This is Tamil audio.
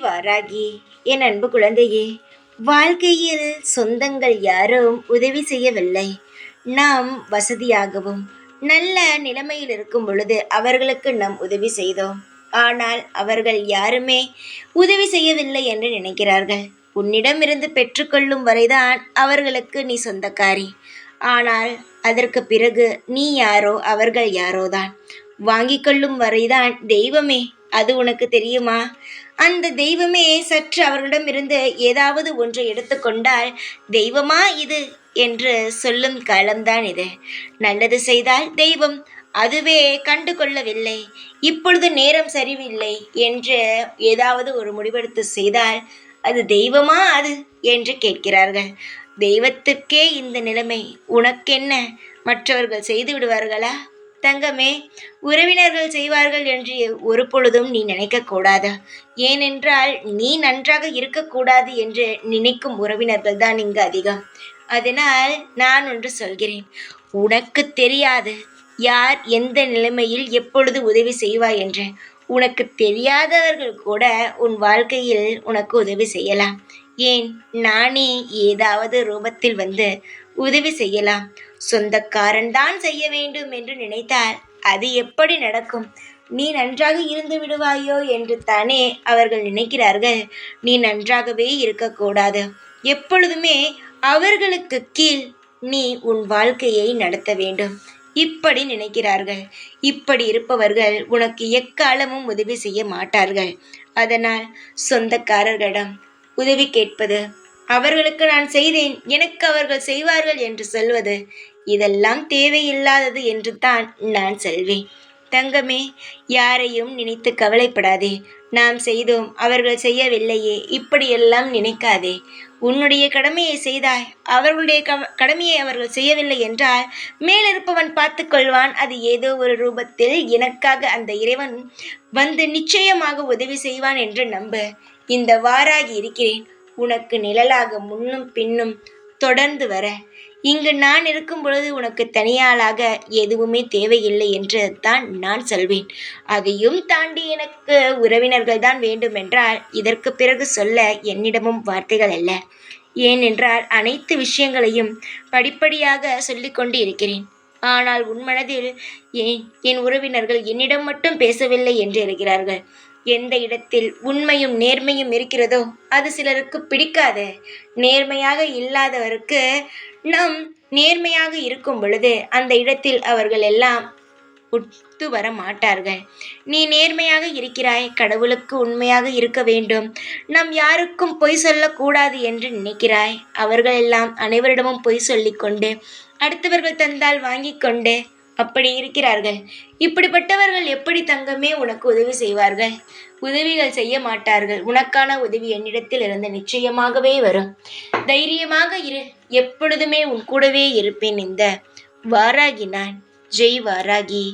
வாராகி, என் அன்பு குழந்தையே, வாழ்க்கையில் சொந்தங்கள் யாரும் உதவி செய்யவில்லை. நாம் வசதியாகவும் நல்ல நிலைமையில் இருக்கும் பொழுது அவர்களுக்கு நாம் உதவி செய்தோம். ஆனால் அவர்கள் யாருமே உதவி செய்யவில்லை என்று நினைக்கிறார்கள். உன்னிடமிருந்து பெற்றுக்கொள்ளும் வரைதான் அவர்களுக்கு நீ சொந்தக்காரி. ஆனால் அதற்கு பிறகு நீ யாரோ அவர்கள் யாரோதான். வாங்கிக் கொள்ளும் வரைதான் தெய்வமே, அது உனக்கு தெரியுமா? அந்த தெய்வமே சற்று அவர்களிடமிருந்து ஏதாவது ஒன்றை எடுத்துக்கொண்டால் தெய்வமா இது என்று சொல்லும் காலம்தான் இது. நல்லது செய்தால் தெய்வம் அதுவே கண்டு கொள்ளவில்லை, இப்பொழுது நேரம் சரிவில்லை என்று ஏதாவது ஒரு முடிவெடுத்து செய்தால் அது தெய்வமா அது என்று கேட்கிறார்கள். தெய்வத்திற்கே இந்த நிலைமை, உனக்கென்ன? மற்றவர்கள் செய்து விடுவார்களா? தங்கமே, உறவினர்கள் செய்வார்கள் என்று ஒரு பொழுதும் நீ நினைக்கக்கூடாது. ஏனென்றால் நீ நன்றாக இருக்கக்கூடாது என்று நினைக்கும் உறவினர்கள் தான் இங்கு அதிகம். அதனால் நான் ஒன்று சொல்கிறேன், உனக்கு தெரியாது யார் எந்த நிலைமையில் எப்பொழுது உதவி செய்வாய் என்று. உனக்கு தெரியாதவர்கள் கூட உன் வாழ்க்கையில் உனக்கு உதவி செய்யலாம். ஏன், நானே ஏதாவது ரூபத்தில் வந்து உதவி செய்யலாம். சொந்தக்காரன் தான் செய்ய வேண்டும் என்று நினைத்தால் அது எப்படி நடக்கும்? நீ நன்றாக இருந்து விடுவாயோ என்று தானே அவர்கள் நினைக்கிறார்கள். நீ நன்றாகவே இருக்கக்கூடாது. எப்பொழுதுமே அவர்களுக்கு கீழ் நீ உன் வாழ்க்கையை நடத்த வேண்டும், இப்படி நினைக்கிறார்கள். இப்படி இருப்பவர்கள் உனக்கு எக்காலமும் உதவி செய்ய மாட்டார்கள். அதனால் சொந்தக்காரர்களிடம் உதவி கேட்பது, அவர்களுக்கு நான் செய்தேன், எனக்கு அவர்கள் செய்வார்கள் என்று சொல்வது, இதெல்லாம் தேவையில்லாதது என்று தான் நான் சொல்வேன். தங்கமே, யாரையும் நினைத்து கவலைப்படாதே. நாம் செய்தோம், அவர்கள் செய்யவில்லையே, இப்படியெல்லாம் நினைக்காதே. உன்னுடைய கடமையை செய்தாய், அவர்களுடைய கடமையை அவர்கள் செய்யவில்லை என்றால் மேலிருப்பவன் பார்த்து கொள்வான். அது ஏதோ ஒரு ரூபத்தில் எனக்காக அந்த இறைவன் வந்து நிச்சயமாக உதவி செய்வான் என்று நம்பு. இந்த வாராகி இருக்கிறேன், உனக்கு நிழலாக முன்னும் பின்னும் தொடர்ந்து வர. இங்கு நான் இருக்கும் பொழுது உனக்கு தனியாளாக எதுவுமே தேவையில்லை என்று தான் நான் சொல்வேன். அதையும் தாண்டி எனக்கு உறவினர்கள் தான் வேண்டுமென்றால் இதற்கு பிறகு சொல்ல என்னிடமும் வார்த்தைகள் அல்ல. ஏனென்றால் அனைத்து விஷயங்களையும் படிப்படியாக சொல்லிக்கொண்டு இருக்கிறேன். ஆனால் உன் மனதில் ஏன் என் உறவினர்கள் என்னிடம் மட்டும் பேசவில்லை என்று இருக்கிறார்கள். எந்த இடத்தில் உண்மையும் நேர்மையும் இருக்கிறதோ அது சிலருக்கு பிடிக்காது. நேர்மையாக இல்லாதவருக்கு நம் நேர்மையாக இருக்கும் பொழுது அந்த இடத்தில் அவர்கள் எல்லாம் ஒத்து வர மாட்டார்கள். நீ நேர்மையாக இருக்கிறாய், கடவுளுக்கு உண்மையாக இருக்க வேண்டும், நாம் யாருக்கும் பொய் சொல்லக்கூடாது என்று நினைக்கிறாய். அவர்கள் எல்லாம் அனைவரிடமும் பொய் சொல்லிக்கொண்டு அடுத்தவர்கள் தந்தால் வாங்கி கொண்டு அப்படி இருக்கிறார்கள். இப்படிப்பட்டவர்கள் எப்படி தங்கமே உனக்கு உதவி செய்வார்கள்? உதவிகள் செய்ய மாட்டார்கள். உனக்கான உதவி என்னிடத்தில் இருந்து நிச்சயமாகவே வரும். தைரியமாக இரு, எப்பொழுதுமே உன் கூடவே இருப்பேன். இந்த வாராகி நான். ஜெய் வாராகி.